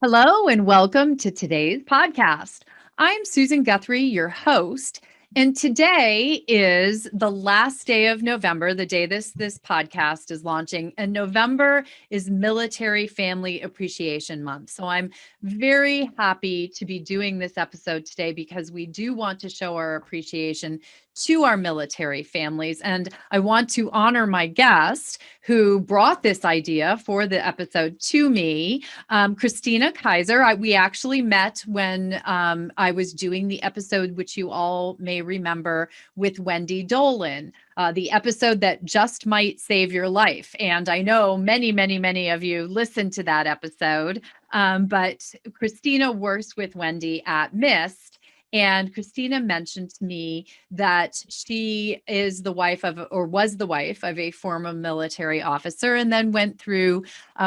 Hello and welcome to today's podcast. I'm Susan Guthrie, your host, and today is the last day of November, the day this podcast is launching, and November is Military Family Appreciation Month. So I'm very happy to be doing this episode today because we do want to show our appreciation to our military families. And I want to honor my guest who brought this idea for the episode to me, Kristina Kaiser. We actually met when I was doing the episode, which you all may remember, with Wendy Dolan, the episode that just might save your life. And I know many of you listened to that episode, but Kristina works with Wendy at MIST. And Kristina mentioned to me that she is the wife of, or was the wife of, a former military officer, and then went through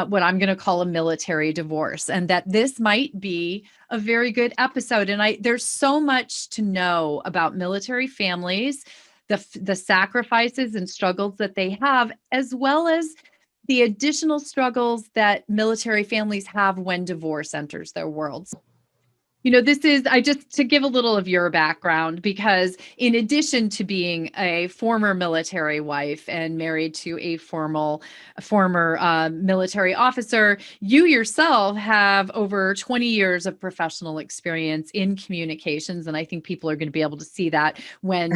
what I'm going to call a military divorce, and that this might be a very good episode. And there's so much to know about military families, the sacrifices and struggles that they have, as well as the additional struggles that military families have when divorce enters their worlds. This is, I just to give a little of your background, because in addition to being a former military wife and married to a former military officer, you yourself have over 20 years of professional experience in communications. And I think people are going to be able to see that when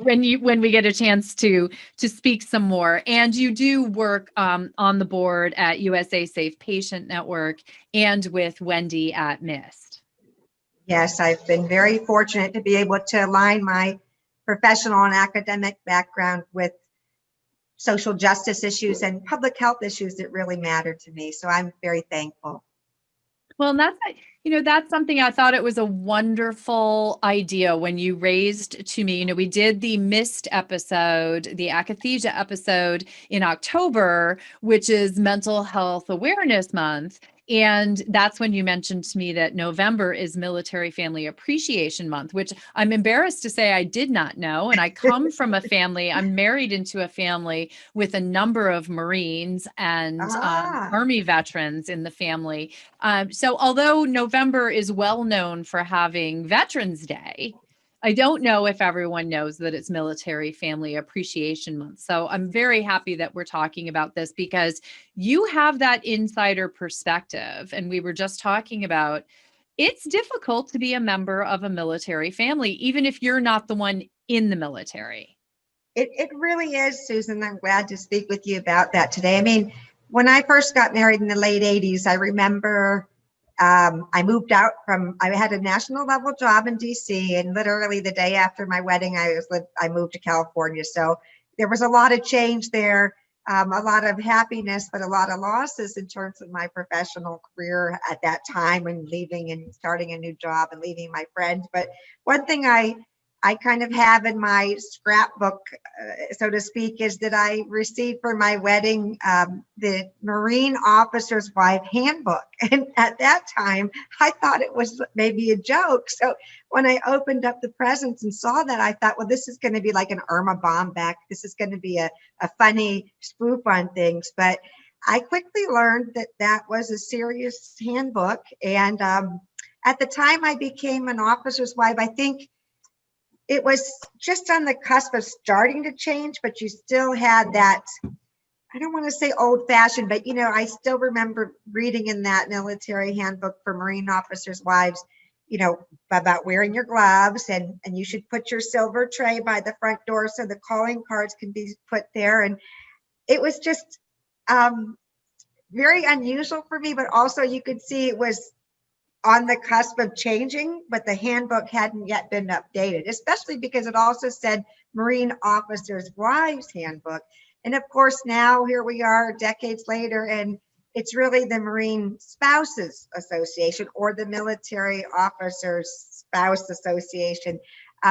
we get a chance to speak some more. And you do work on the board at USA Safe Patient Network and with Wendy at MIST. Yes, I've been very fortunate to be able to align my professional and academic background with social justice issues and public health issues that really matter to me. So I'm very thankful. Well, and that's something I thought it was a wonderful idea when you raised to me. We did the MIST episode, the akathisia episode in October, which is Mental Health Awareness Month. And that's when you mentioned to me that November is Military Family Appreciation Month, which I'm embarrassed to say I did not know. And I come from a family, I'm married into a family with a number of Marines and Army veterans in the family. So although November is well known for having Veterans Day, I don't know if everyone knows that it's Military Family Appreciation Month. So I'm very happy that we're talking about this because you have that insider perspective. And we were just talking about it's difficult to be a member of a military family, even if you're not the one in the military. It really is, Susan. I'm glad to speak with you about that today. I mean, when I first got married in the late 80s, I remember I moved out I had a national level job in DC, and literally the day after my wedding, I moved to California. So there was a lot of change there, a lot of happiness, but a lot of losses in terms of my professional career at that time, and leaving and starting a new job and leaving my friends. But one thing I kind of have in my scrapbook, so to speak, is that I received for my wedding the Marine Officer's Wife Handbook. And at that time, I thought it was maybe a joke. So when I opened up the presents and saw that, I thought, well, this is going to be like an Irma Bombeck. This is going to be a funny spoof on things. But I quickly learned that that was a serious handbook. And at the time I became an officer's wife, I think it was just on the cusp of starting to change, but you still had that, I don't want to say old fashioned, but I still remember reading in that military handbook for Marine officers' wives, about wearing your gloves, and you should put your silver tray by the front door so the calling cards can be put there. And it was just very unusual for me, but also you could see it was on the cusp of changing, but the handbook hadn't yet been updated, especially because it also said Marine Officers' Wives Handbook. And of course, now here we are decades later, and it's really the Marine Spouses Association, or the Military Officers Spouse Association,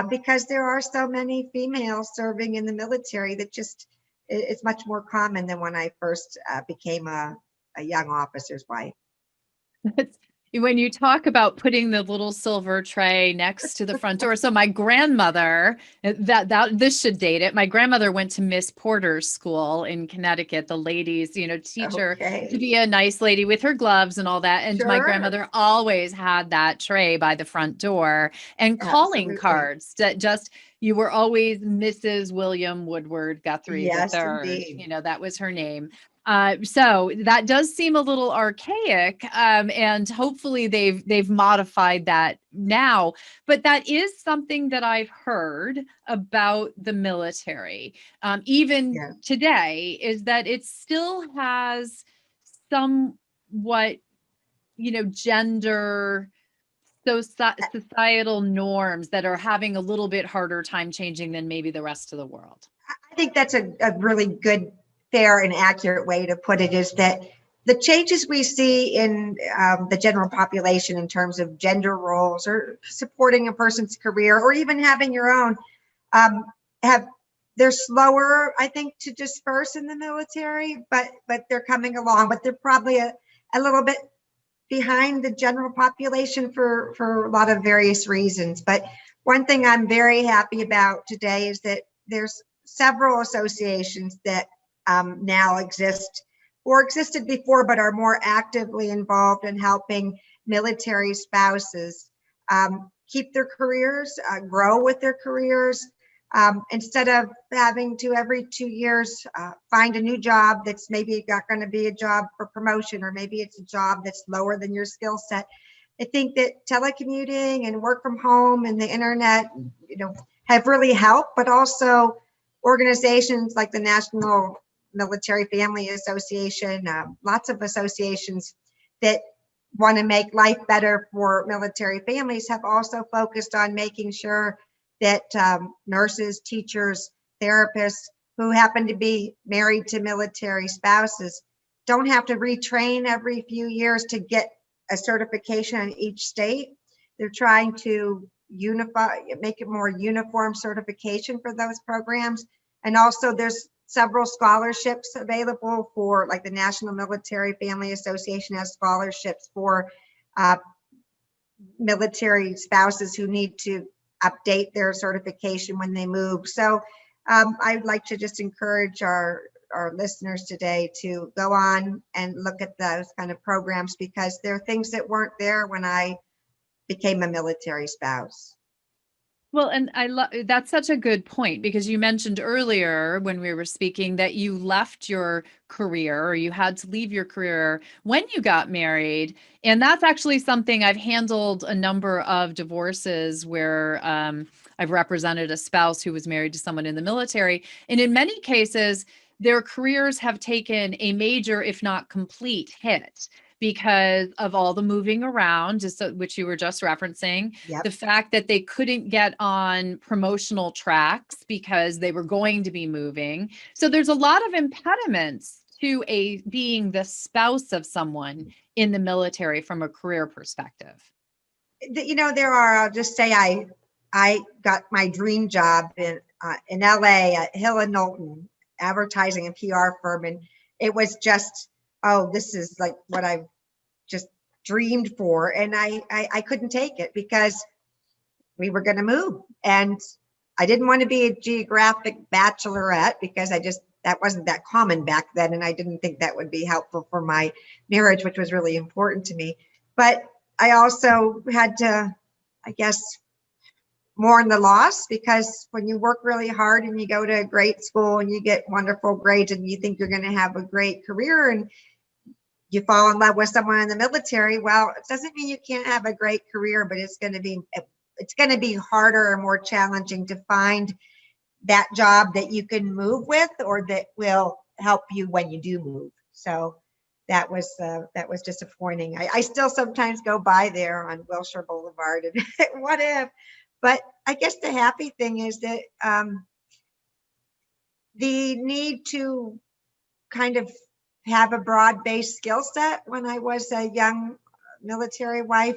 because there are so many females serving in the military that just it's much more common than when I first became a young officer's wife. When you talk about putting the little silver tray next to the front door, so my grandmother, that this should date it. My grandmother went to Miss Porter's school in Connecticut, the ladies, teach her to Okay. be a nice lady with her gloves and all that. And my Sure. grandmother always had that tray by the front door, and calling Absolutely. cards that just, you were always Mrs. William Woodward Guthrie the Yes, third. indeed. That was her name. So that does seem a little archaic, and hopefully they've modified that now. But that is something that I've heard about the military, even Yeah. today, is that it still has somewhat, gender, societal norms that are having a little bit harder time changing than maybe the rest of the world. I think that's a really good, fair, and accurate way to put it, is that the changes we see in the general population in terms of gender roles or supporting a person's career or even having your own um, have they're slower, I think, to disperse in the military, but they're coming along, but they're probably a little bit behind the general population for a lot of various reasons. But one thing I'm very happy about today is that there's several associations that now exist or existed before, but are more actively involved in helping military spouses keep their careers, grow with their careers, instead of having to every 2 years find a new job that's maybe not going to be a job for promotion, or maybe it's a job that's lower than your skill set. I think that telecommuting and work from home and the internet, have really helped, but also organizations like the National Military Family Association, lots of associations that want to make life better for military families have also focused on making sure that nurses, teachers, therapists who happen to be married to military spouses don't have to retrain every few years to get a certification in each state. They're trying to make it more uniform certification for those programs. And also there's several scholarships available for, like the National Military Family Association has scholarships for uh, military spouses who need to update their certification when they move. So I'd like to just encourage our listeners today to go on and look at those kind of programs, because there are things that weren't there when I became a military spouse. Well, and I love that's such a good point, because you mentioned earlier when we were speaking that you left your career, or you had to leave your career when you got married. And that's actually something I've handled a number of divorces where I've represented a spouse who was married to someone in the military. And in many cases, their careers have taken a major, if not complete, hit because of all the moving around, which you were just referencing, Yep. the fact that they couldn't get on promotional tracks because they were going to be moving. So there's a lot of impediments to being the spouse of someone in the military from a career perspective. There are, I'll just say, I got my dream job in LA at Hill and Knowlton, advertising and PR firm. And it was just, oh, this is like what I've just dreamed for. And I couldn't take it because we were going to move. And I didn't want to be a geographic bachelorette, because that wasn't that common back then. And I didn't think that would be helpful for my marriage, which was really important to me. But I also had to, I guess, mourn the loss, because when you work really hard and you go to a great school and you get wonderful grades and you think you're going to have a great career and you fall in love with someone in the military, well, it doesn't mean you can't have a great career, but it's going to be harder or more challenging to find that job that you can move with, or that will help you when you do move. So that was disappointing. I still sometimes go by there on Wilshire Boulevard and what if, but I guess the happy thing is that the need to kind of have a broad-based skill set when I was a young military wife,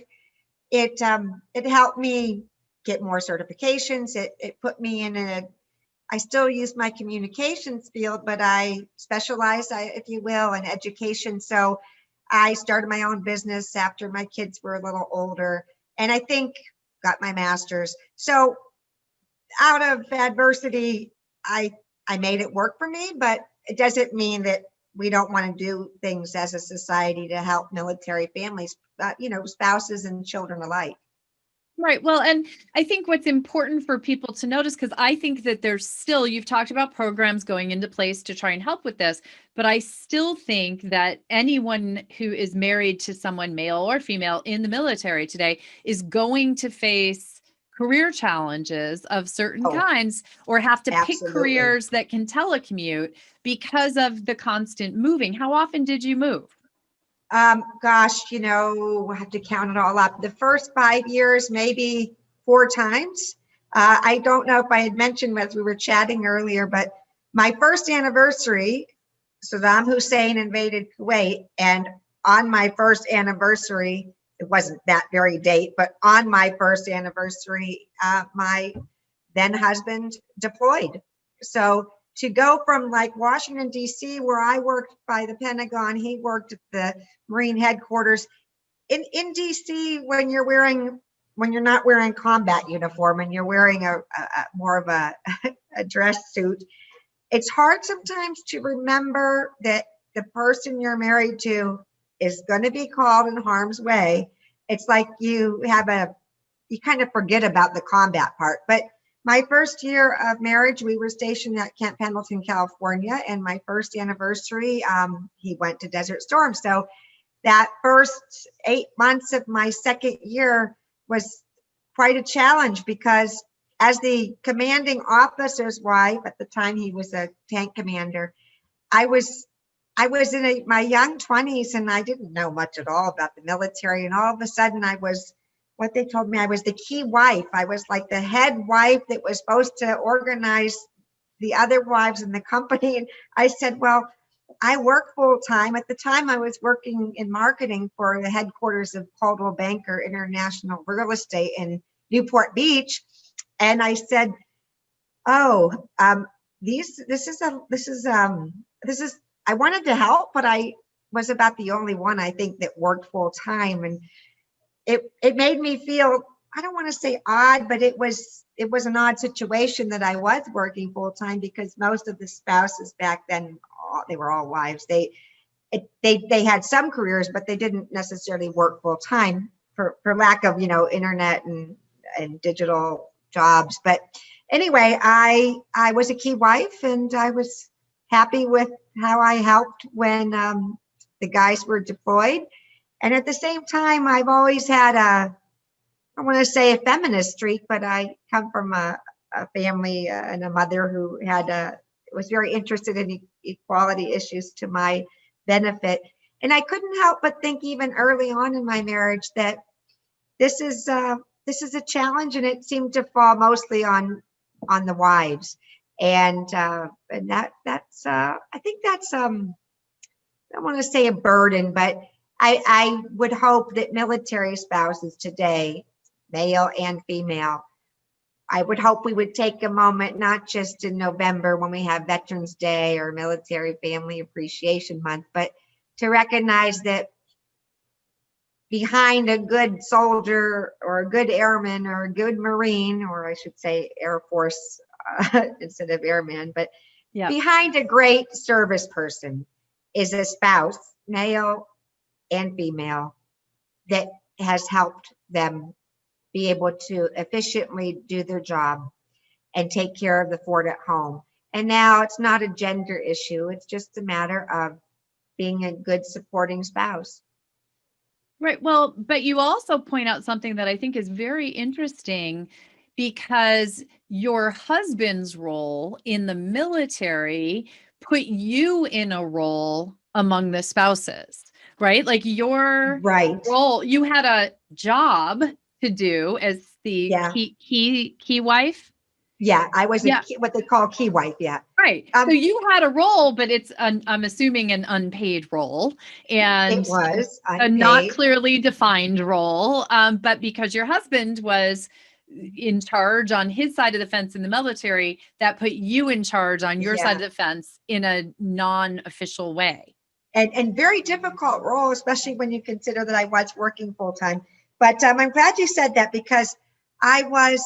it helped me get more certifications. It put me in I still use my communications field, but I specialize, if you will, in education. So I started my own business after my kids were a little older, and I think got my master's. So out of adversity, I made it work for me, but it doesn't mean that we don't want to do things as a society to help military families, spouses and children alike. Right. Well, and I think what's important for people to notice, because I think that there's still, you've talked about programs going into place to try and help with this, but I still think that anyone who is married to someone, male or female, in the military today is going to face career challenges of certain Oh, kinds, or have to pick absolutely. careers that can telecommute because of the constant moving. How often did you move? Gosh, I have to count it all up. The first 5 years, maybe 4 times. I don't know if I had mentioned as we were chatting earlier, but my first anniversary, Saddam Hussein invaded Kuwait, and on my first anniversary, it wasn't that very date, but on my first anniversary, my then husband deployed. So to go from like Washington, D.C., where I worked by the Pentagon, he worked at the Marine headquarters. In D.C., when you're not wearing combat uniform and you're wearing a more of a dress suit, it's hard sometimes to remember that the person you're married to is going to be called in harm's way. It's like you kind of forget about the combat part. But my first year of marriage, we were stationed at Camp Pendleton, California, and my first anniversary, he went to Desert Storm. So that first 8 months of my second year was quite a challenge, because as the commanding officer's wife, at the time he was a tank commander, I was in my young 20s, and I didn't know much at all about the military. And all of a sudden what they told me, I was the key wife. I was like the head wife that was supposed to organize the other wives in the company. And I said, well, I work full time. At the time, I was working in marketing for the headquarters of Coldwell Banker International Real Estate in Newport Beach. And I said, oh, I wanted to help, but I was about the only one, I think, that worked full time. And it made me feel, I don't want to say odd, but it was an odd situation that I was working full time, because most of the spouses back then, they were all wives. They had some careers, but they didn't necessarily work full time for lack of internet and digital jobs. But anyway, I was a key wife, and I was happy with how I helped when the guys were deployed. And at the same time, I've always had I want to say a feminist streak, but I come from a family and a mother who was very interested in equality issues to my benefit. And I couldn't help but think, even early on in my marriage, that this is a challenge, and it seemed to fall mostly on the wives. And that's I think that's I don't want to say a burden, but I would hope that military spouses today, male and female, I would hope we would take a moment, not just in November when we have Veterans Day or Military Family Appreciation Month, but to recognize that behind a good soldier or a good airman or a good Marine, or I should say Air Force instead of airman, but behind a great service person is a spouse, male and female, that has helped them be able to efficiently do their job and take care of the fort at home. And now it's not a gender issue. It's just a matter of being a good supporting spouse. Right. Well, but you also point out something that I think is very interesting, because your husband's role in the military put you in a role among the spouses, right? Like your role, you had a job to do as the key wife. Yeah, I was what they call key wife. Yeah. Right. So you had a role, but it's I'm assuming an unpaid role, and it was a not clearly defined role. But because your husband was in charge on his side of the fence in the military, that put you in charge on your side of the fence in a non-official way. and very difficult role, especially when you consider that I was working full time. But I'm glad you said that, because I was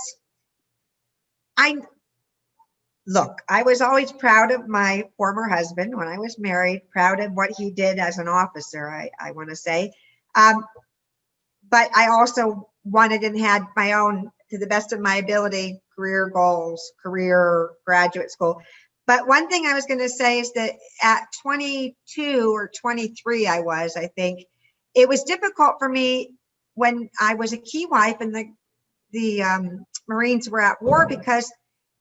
always proud of my former husband when I was married, proud of what he did as an officer, I want to say. But I also wanted and had my own, to the best of my ability, career goals, career, graduate school. But one thing I was going to say is that at 22 or 23, I think, it was difficult for me when I was a key wife and the Marines were at war, because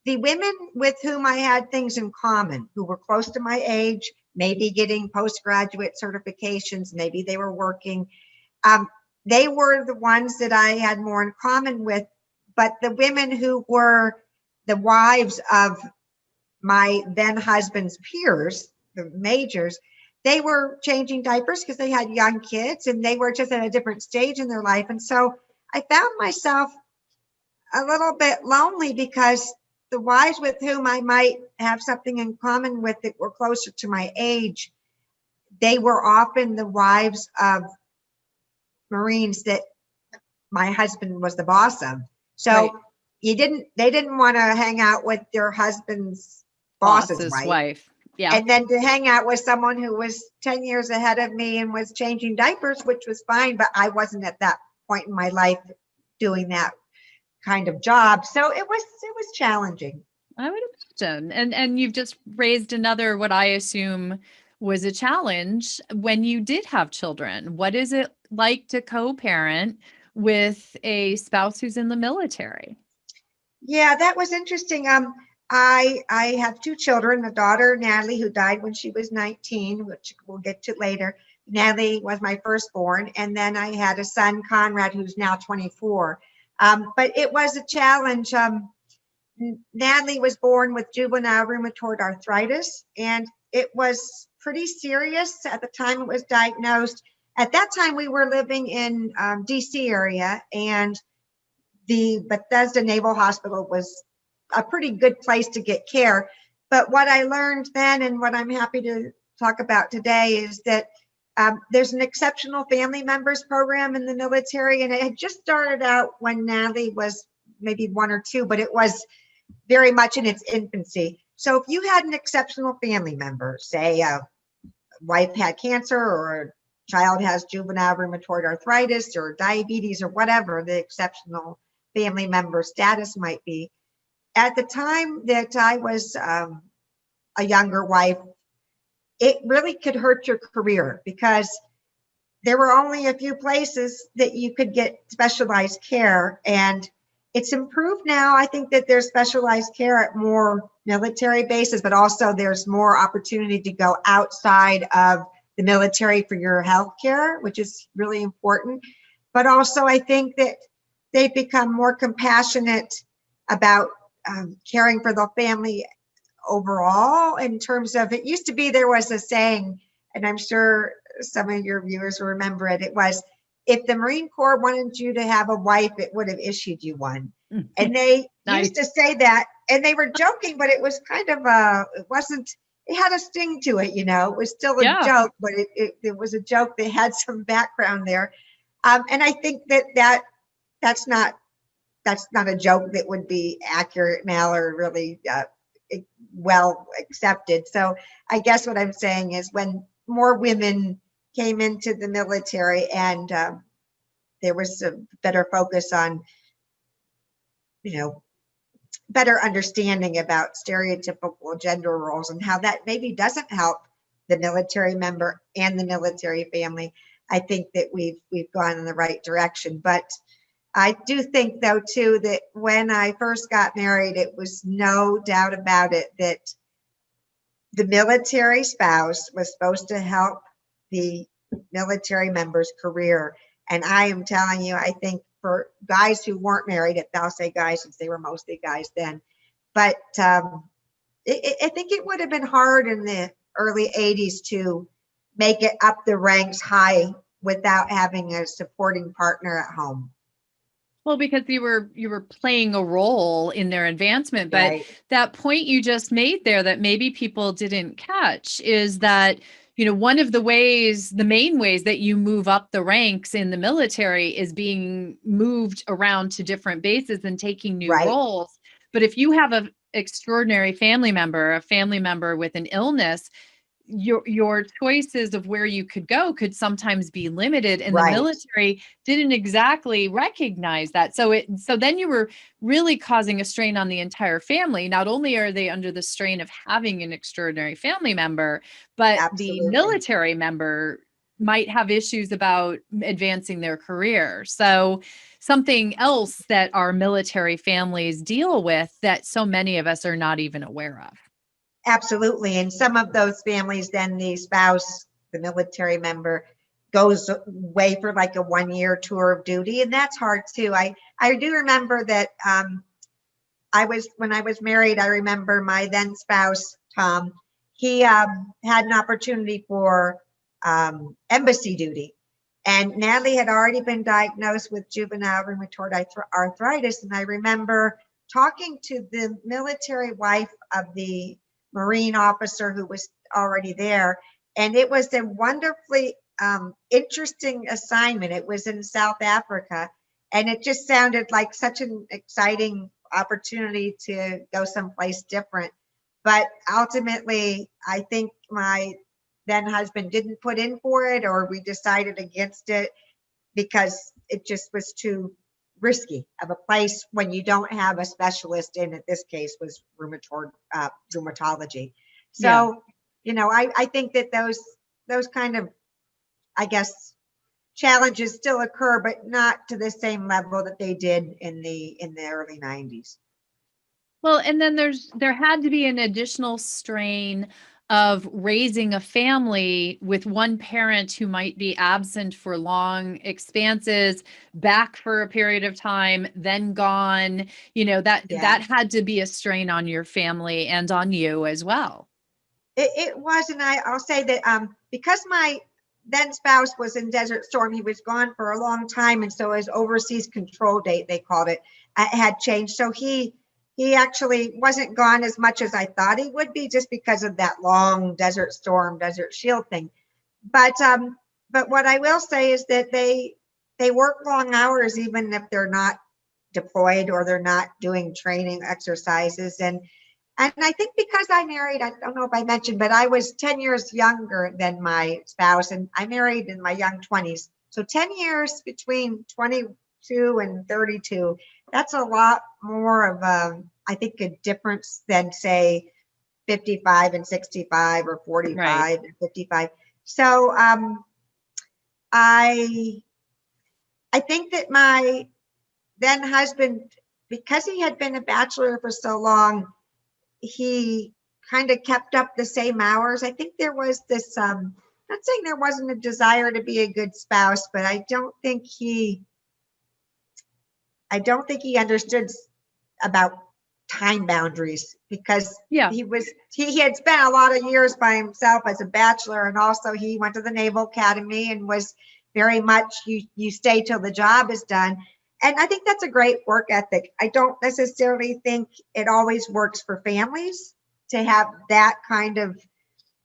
the women with whom I had things in common, who were close to my age, maybe getting postgraduate certifications, maybe they were working, they were the ones that I had more in common with. But the women who were the wives of my then husband's peers, the majors, they were changing diapers because they had young kids and they were just at a different stage in their life. And so I found myself a little bit lonely, because the wives with whom I might have something in common with that were closer to my age, they were often the wives of Marines that my husband was the boss of. So Right. they didn't want to hang out with their husband's boss's wife. Yeah. And then to hang out with someone who was 10 years ahead of me and was changing diapers, which was fine, but I wasn't at that point in my life doing that kind of job. So it was challenging. I would imagine. And you've just raised another, what I assume was a challenge when you did have children. What is it like to co-parent with a spouse who's in the military? Yeah, that was interesting. I have two children, a daughter, Natalie, who died when she was 19, which we'll get to later. Natalie was my firstborn. And then I had a son, Conrad, who's now 24. But it was a challenge. Natalie was born with juvenile rheumatoid arthritis, and it was pretty serious at the time it was diagnosed. At that time, we were living in DC area, and the Bethesda Naval Hospital was a pretty good place to get care. But what I learned then, and what I'm happy to talk about today, is that there's an exceptional family members program in the military, and it had just started out when Natalie was maybe 1 or 2, but it was very much in its infancy. So if you had an exceptional family member, say a wife had cancer, or a child has juvenile rheumatoid arthritis or diabetes or whatever the exceptional family member status might be, at the time that I was a younger wife, it really could hurt your career, because there were only a few places that you could get specialized care. And it's improved now. I think that there's specialized care at more military bases, but also there's more opportunity to go outside of the military for your health care, which is really important. But also, I think that they've become more compassionate about caring for the family overall, in terms of, it used to be, there was a saying, and I'm sure some of your viewers will remember it. It was, if the Marine Corps wanted you to have a wife, it would have issued you one. And they Nice. used to say that, and they were joking, but it was kind of it wasn't, it had a sting to it, it was still a joke, but it was a joke that had some background there. And I think that's not a joke that would be accurate now, or really well accepted. So I guess what I'm saying is, when more women came into the military, and there was a better focus on, better understanding about stereotypical gender roles, and how that maybe doesn't help the military member and the military family, I think that we've gone in the right direction. But I do think, though, too, that when I first got married, it was no doubt about it that the military spouse was supposed to help the military member's career. And I am telling you, I think for guys who weren't married, I'll say guys since they were mostly guys then, but I think it would have been hard in the early 80s to make it up the ranks high without having a supporting partner at home. Well, because you were playing a role in their advancement. But Right. That point you just made there that maybe people didn't catch is that one of the main ways that you move up the ranks in the military is being moved around to different bases and taking new Right, roles. But if you have a extraordinary family member, a family member with an illness, your choices of where you could go could sometimes be limited, and the right, military didn't exactly recognize that. So then you were really causing a strain on the entire family. Not only are they under the strain of having an extraordinary family member, but the absolutely. military member might have issues about advancing their career. So something else that our military families deal with that so many of us are not even aware of. Absolutely. And some of those families, then the spouse, the military member, goes away for like a 1 year tour of duty. And that's hard too. I do remember that when I was married, I remember my then spouse, Tom, he had an opportunity for embassy duty. And Natalie had already been diagnosed with juvenile rheumatoid arthritis. And I remember talking to the military wife of the Marine officer who was already there. And it was a wonderfully interesting assignment. It was in South Africa. And it just sounded like such an exciting opportunity to go someplace different. But ultimately, I think my then husband didn't put in for it, or we decided against it because it just was too risky of a place when you don't have a specialist in it. This case was rheumatology. Yeah. So, I think that those kind of, I guess, challenges still occur, but not to the same level that they did in the early 90s. Well, and then there had to be an additional strain of raising a family with one parent who might be absent for long expanses, back for a period of time, then gone. That Yeah, had to be a strain on your family and on you as well. it was. And I'll say that because my then spouse was in Desert Storm, he was gone for a long time. And so his overseas control date, they called it, had changed. So he actually wasn't gone as much as I thought he would be, just because of that long Desert Storm, Desert Shield thing. But what I will say is that they work long hours, even if they're not deployed or they're not doing training exercises. And I think because I married, I don't know if I mentioned, but I was 10 years younger than my spouse, and I married in my young 20s. So 10 years between 22 and 32, that's a lot more of I think, a difference than, say, 55 and 65, or Right. 45 and 55. So I I think that my then husband, because he had been a bachelor for so long, he kind of kept up the same hours. I think there was this not saying there wasn't a desire to be a good spouse, but I don't think he understood about time boundaries, because Yeah. he had spent a lot of years by himself as a bachelor, and also he went to the Naval Academy and was very much, you stay till the job is done. And I think that's a great work ethic. I don't necessarily think it always works for families to have that kind of,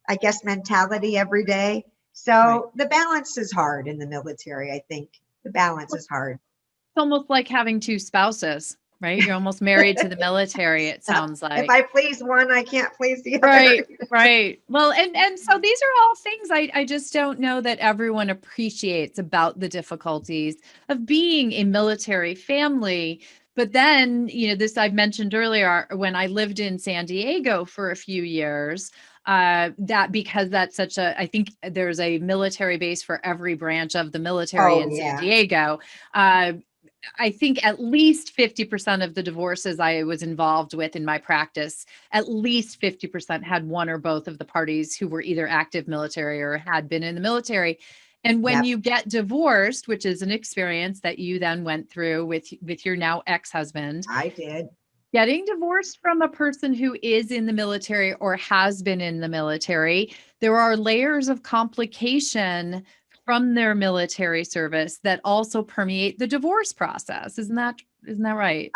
I guess, mentality every day. Right. So the balance is hard in the military. I think the balance is hard. It's almost like having two spouses, right? You're almost married to the military, it sounds If like. I please one, I can't please the other. Right, right. Well, and so these are all things I just don't know that everyone appreciates about the difficulties of being a military family. But then, this I've mentioned earlier, when I lived in San Diego for a few years, that because that's I think there's a military base for every branch of the military Oh, in San yeah. Diego. I think at least 50% of the divorces I was involved with in my practice, at least 50% had one or both of the parties who were either active military or had been in the military. And when Yep, you get divorced, which is an experience that you then went through with your now ex-husband, I did. getting divorced from a person who is in the military or has been in the military, there are layers of complication from their military service that also permeate the divorce process. Isn't that right?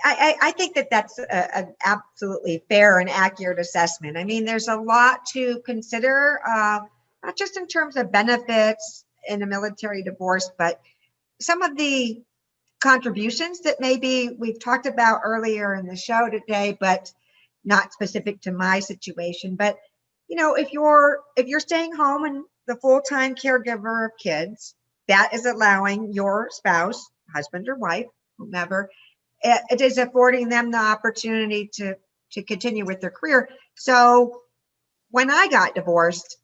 I think that that's an absolutely fair and accurate assessment. I mean, there's a lot to consider, not just in terms of benefits in a military divorce, but some of the contributions that maybe we've talked about earlier in the show today, but not specific to my situation. But if you're staying home and the full-time caregiver of kids, that is allowing your spouse, husband or wife, whomever, it is affording them the opportunity to continue with their career. So when I got divorced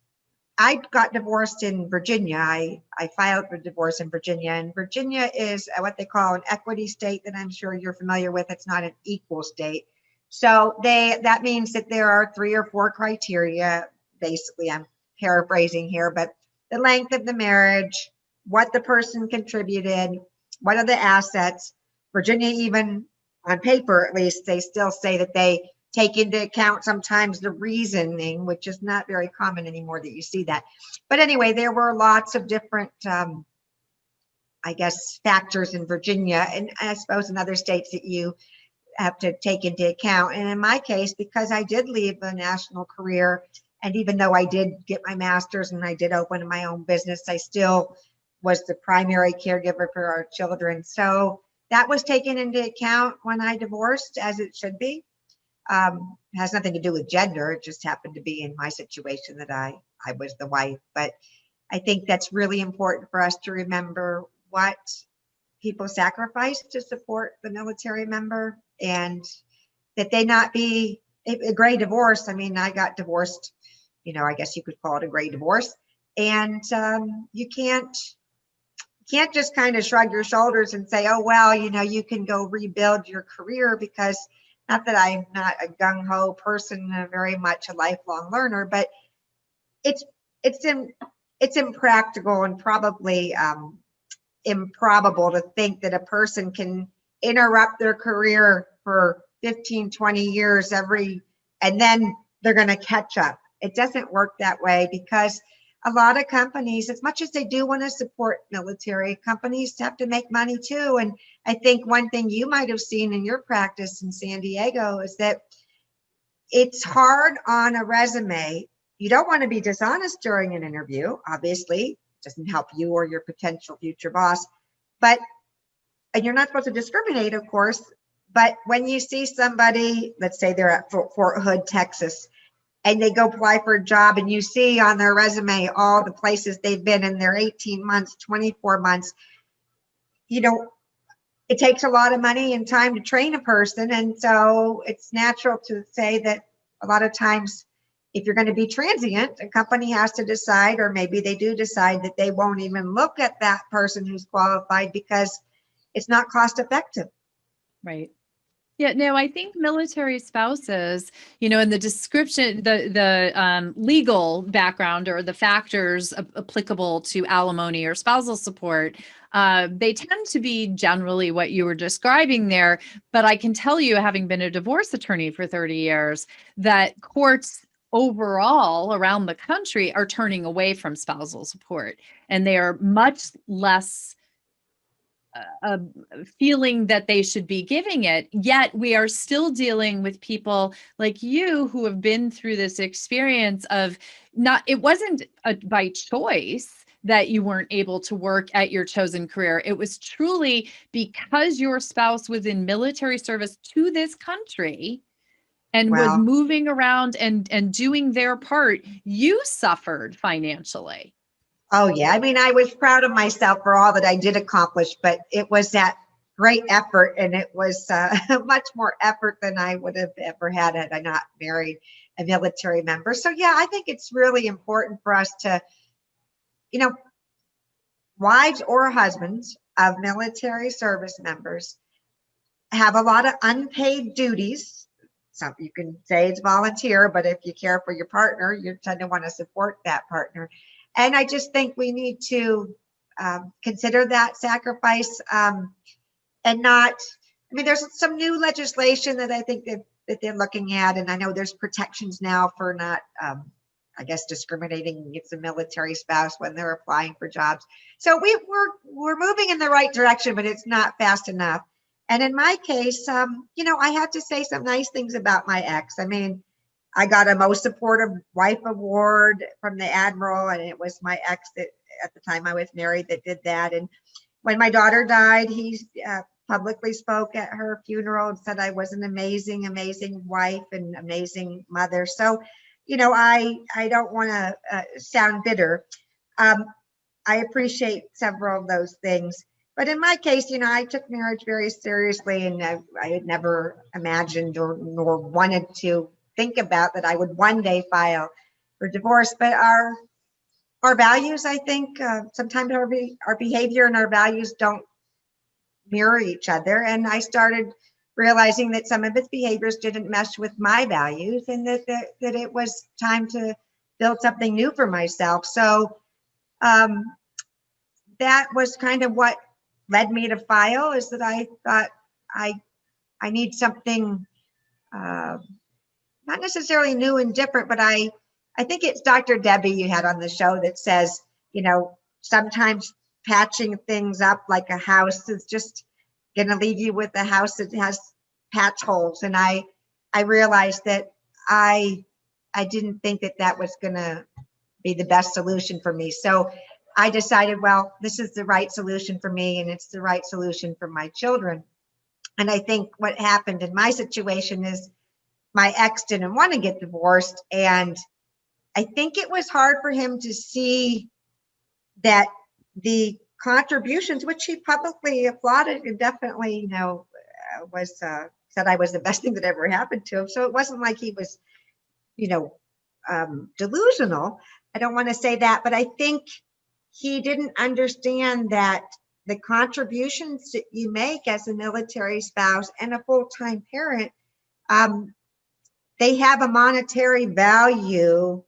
in Virginia. I filed for divorce in Virginia, and Virginia is what they call an equity state that I'm sure you're familiar with. It's not an equal state. So that means that there are 3 or 4 criteria. Basically, I'm paraphrasing here, but the length of the marriage, what the person contributed, what are the assets. Virginia, even on paper at least, they still say that they take into account sometimes the reasoning, which is not very common anymore that you see that. But anyway, there were lots of different, I guess, factors in Virginia, and I suppose in other states that you have to take into account. And in my case, because I did leave a national career, and even though I did get my master's and I did open my own business, I still was the primary caregiver for our children. So that was taken into account when I divorced, as it should be. It has nothing to do with gender. It just happened to be in my situation that I was the wife. But I think that's really important for us to remember what people sacrifice to support the military member, and that they not be a gray divorce. I mean, I got divorced, I guess you could call it a gray divorce. And you can't just kind of shrug your shoulders and say, oh, well, you can go rebuild your career, because not that I'm not a gung-ho person, very much a lifelong learner, but it's impractical and probably improbable to think that a person can interrupt their career for 15, 20 years and then they're going to catch up. It doesn't work that way, because a lot of companies, as much as they do want to support military, companies have to make money too. And I think one thing you might have seen in your practice in San Diego is that it's hard on a resume. You don't want to be dishonest during an interview, obviously. It doesn't help you or your potential future boss. And you're not supposed to discriminate, of course. But when you see somebody, let's say they're at Fort Hood, Texas, and they go apply for a job, and you see on their resume all the places they've been in their 18 months, 24 months, it takes a lot of money and time to train a person. And so it's natural to say that a lot of times, if you're going to be transient, a company has to decide, or maybe they do decide, that they won't even look at that person who's qualified because it's not cost effective. Right. Yeah, no, I think military spouses, in the description, the legal background or the factors applicable to alimony or spousal support, they tend to be generally what you were describing there. But I can tell you, having been a divorce attorney for 30 years, that courts overall around the country are turning away from spousal support, and they are much less feeling that they should be giving it. Yet we are still dealing with people like you who have been through this experience of it wasn't by choice that you weren't able to work at your chosen career. It was truly because your spouse was in military service to this country and was moving around and doing their part. You suffered financially. Oh, yeah. I mean, I was proud of myself for all that I did accomplish, but it was that great effort, and it was much more effort than I would have ever had I not married a military member. So, yeah, I think it's really important for us to, wives or husbands of military service members have a lot of unpaid duties. So you can say it's volunteer, but if you care for your partner, you tend to want to support that partner. And I just think we need to consider that sacrifice and not, there's some new legislation that I think that they're looking at. And I know there's protections now for not, discriminating against a military spouse when they're applying for jobs. So we're moving in the right direction, but it's not fast enough. And in my case, I have to say some nice things about my ex. I mean, I got a most supportive wife award from the Admiral, and it was my ex that at the time I was married that did that. And when my daughter died, he publicly spoke at her funeral and said I was an amazing, amazing wife and amazing mother. So, I don't want to sound bitter. Um, I appreciate several of those things. But in my case, I took marriage very seriously, and I had never imagined or nor wanted to think about that I would one day file for divorce. But our values, I think, sometimes our behavior and our values don't mirror each other. And I started realizing that some of his behaviors didn't mesh with my values, and that it was time to build something new for myself. So um, that was kind of what led me to file, is that I thought I I need something uh, not necessarily new and different, but I think it's Dr. Debbie you had on the show that says, sometimes patching things up like a house is just going to leave you with a house that has patch holes. And I realized that I I didn't think that that was going to be the best solution for me. So I decided, well, this is the right solution for me, and it's the right solution for my children. And I think what happened in my situation is my ex didn't want to get divorced. And I think it was hard for him to see that the contributions, which he publicly applauded and definitely, was said I was the best thing that ever happened to him. So it wasn't like he was, you know, delusional. I don't want to say that, but I think he didn't understand that the contributions that you make as a military spouse and a full-time parent, um, they have a monetary value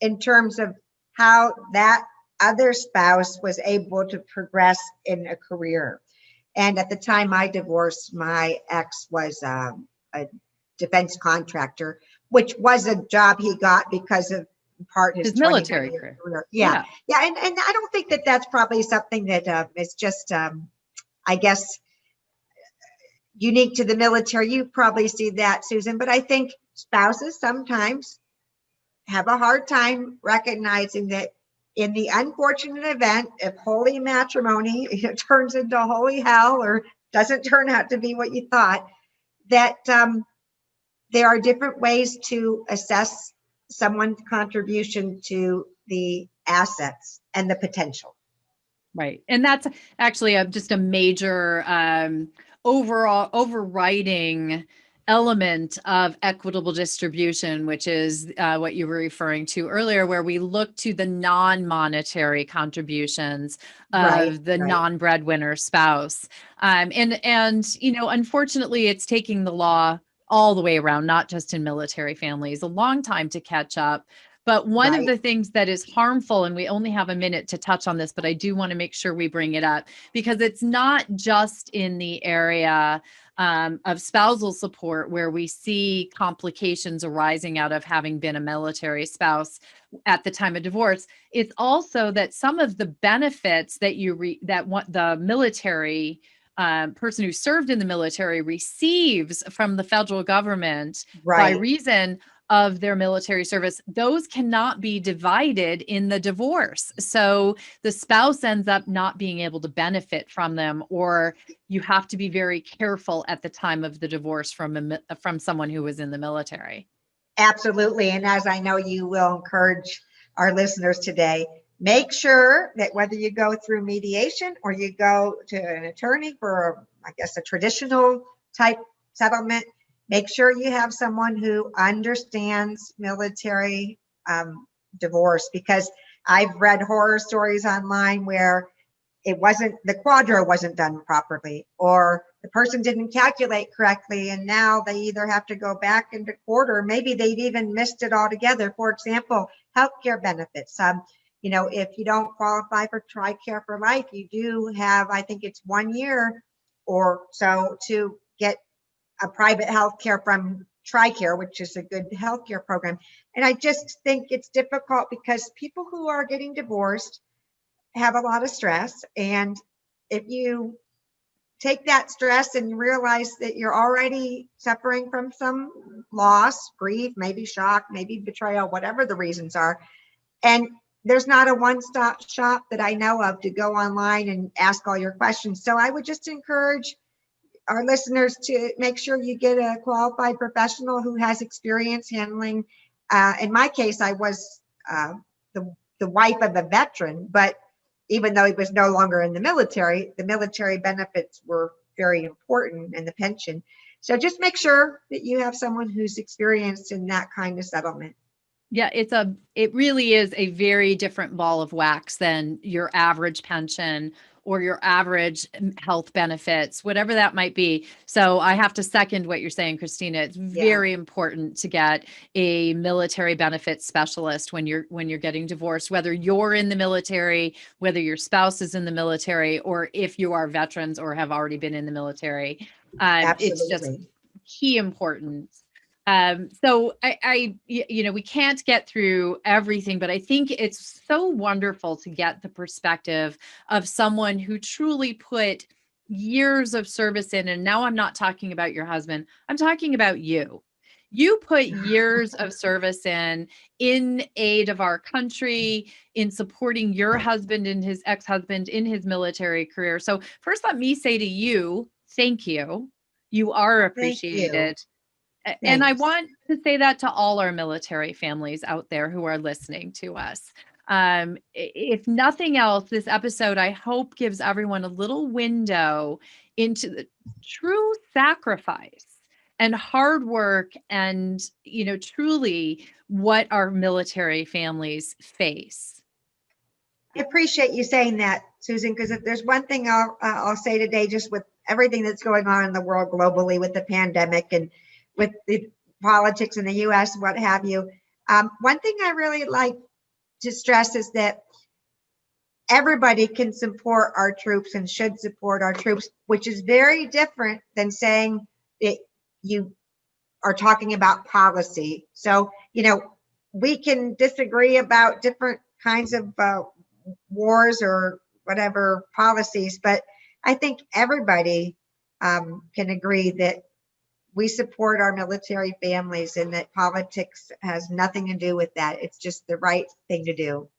in terms of how that other spouse was able to progress in a career. And at the time I divorced, my ex was a defense contractor, which was a job he got because of in part his His military 21-year career. career. Yeah, Yeah. yeah, and I don't think that that's probably something that is just, I guess, unique to the military. You probably see that, Susan, but I think spouses sometimes have a hard time recognizing that in the unfortunate event, if holy matrimony turns into holy hell or doesn't turn out to be what you thought, that there are different ways to assess someone's contribution to the assets and the potential. Right. And that's actually just a major overall overriding element of equitable distribution, which is what you were referring to earlier, where we look to the non-monetary contributions Right, of the right. non-breadwinner spouse. Unfortunately, it's taking the law all the way around, not just in military families, a long time to catch up. But one of Right. the things that is harmful, and we only have a minute to touch on this, but I do want to make sure we bring it up because it's not just in the area of spousal support where we see complications arising out of having been a military spouse at the time of divorce. It's also that some of the benefits that the military person who served in the military receives from the federal government by Right. reason of their military service, those cannot be divided in the divorce. So the spouse ends up not being able to benefit from them, or you have to be very careful at the time of the divorce from someone who was in the military. Absolutely. And as I know you will encourage our listeners today, make sure that whether you go through mediation or you go to an attorney for, I guess, a traditional type settlement, make sure you have someone who understands military divorce, because I've read horror stories online where the quadro wasn't done properly, or the person didn't calculate correctly, and now they either have to go back into court or maybe they've even missed it altogether. For example, healthcare benefits. If you don't qualify for TRICARE for life, you do have, I think it's 1 year or so to get a private healthcare from TRICARE, which is a good healthcare program. And I just think it's difficult because people who are getting divorced have a lot of stress. And if you take that stress and realize that you're already suffering from some loss, grief, maybe shock, maybe betrayal, whatever the reasons are. And there's not a one-stop shop that I know of to go online and ask all your questions. So I would just encourage our listeners to make sure you get a qualified professional who has experience handling. In my case, I was the wife of a veteran, but even though he was no longer in the military benefits were very important and the pension. So just make sure that you have someone who's experienced in that kind of settlement. Yeah, it really is a very different ball of wax than your average pension or your average health benefits, whatever that might be. So I have to second what you're saying, Kristina. It's very important to get a military benefits specialist when you're getting divorced, whether you're in the military, whether your spouse is in the military, or if you are veterans or have already been in the military. It's just key importance. So we can't get through everything, but I think it's so wonderful to get the perspective of someone who truly put years of service in. And now I'm not talking about your husband. I'm talking about you. You put years of service in aid of our country, in supporting your husband and his ex-husband in his military career. So first, let me say to you, thank you. You are appreciated. And I want to say that to all our military families out there who are listening to us. If nothing else, this episode, I hope, gives everyone a little window into the true sacrifice and hard work and, truly what our military families face. I appreciate you saying that, Susan, because if there's one thing I'll say today, just with everything that's going on in the world globally with the pandemic and with the politics in the U.S., what have you. One thing I really like to stress is that everybody can support our troops and should support our troops, which is very different than saying that you are talking about policy. So, we can disagree about different kinds of wars or whatever policies, but I think everybody can agree that we support our military families and that politics has nothing to do with that. It's just the right thing to do.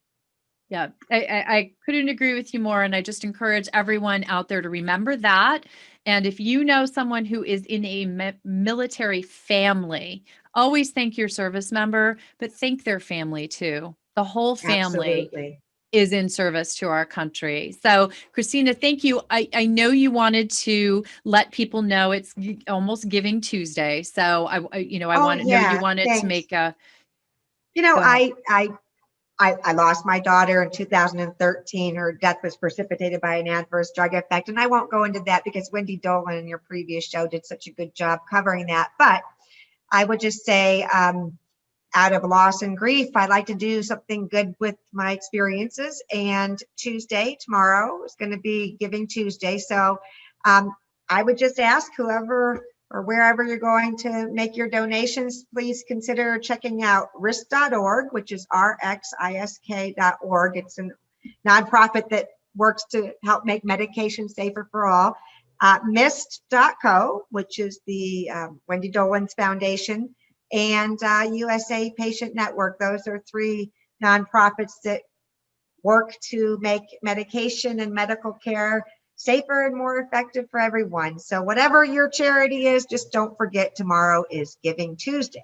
Yeah, I couldn't agree with you more. And I just encourage everyone out there to remember that. And if you know someone who is in a military family, always thank your service member, but thank their family too. The whole family is in service to our country. So, Kristina, thank you. I know you wanted to let people know it's almost Giving Tuesday. So I know you wanted to make a. I lost my daughter in 2013. Her death was precipitated by an adverse drug effect. And I won't go into that because Wendy Dolan in your previous show did such a good job covering that. But I would just say, out of loss and grief, I like to do something good with my experiences. And tomorrow is going to be Giving Tuesday. So I would just ask whoever or wherever you're going to make your donations, please consider checking out risk.org, which is rxisk.org. It's a nonprofit that works to help make medication safer for all. MIST.co, which is the Wendy Dolan's Foundation, and USA Patient Network. Those are three nonprofits that work to make medication and medical care safer and more effective for everyone. So whatever your charity is, just don't forget tomorrow is Giving Tuesday.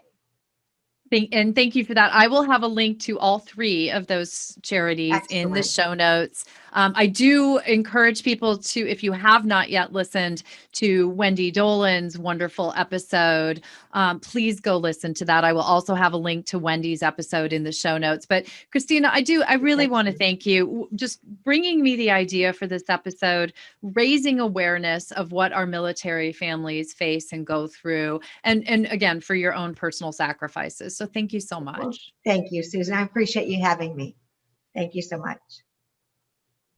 Thank you for that. I will have a link to all three of those charities in the show notes. I do encourage people to, if you have not yet listened to Wendy Dolan's wonderful episode, please go listen to that. I will also have a link to Wendy's episode in the show notes. But Kristina, I really want to thank you just bringing me the idea for this episode, raising awareness of what our military families face and go through, and again, for your own personal sacrifices. So thank you so much. Well, thank you, Susan. I appreciate you having me. Thank you so much.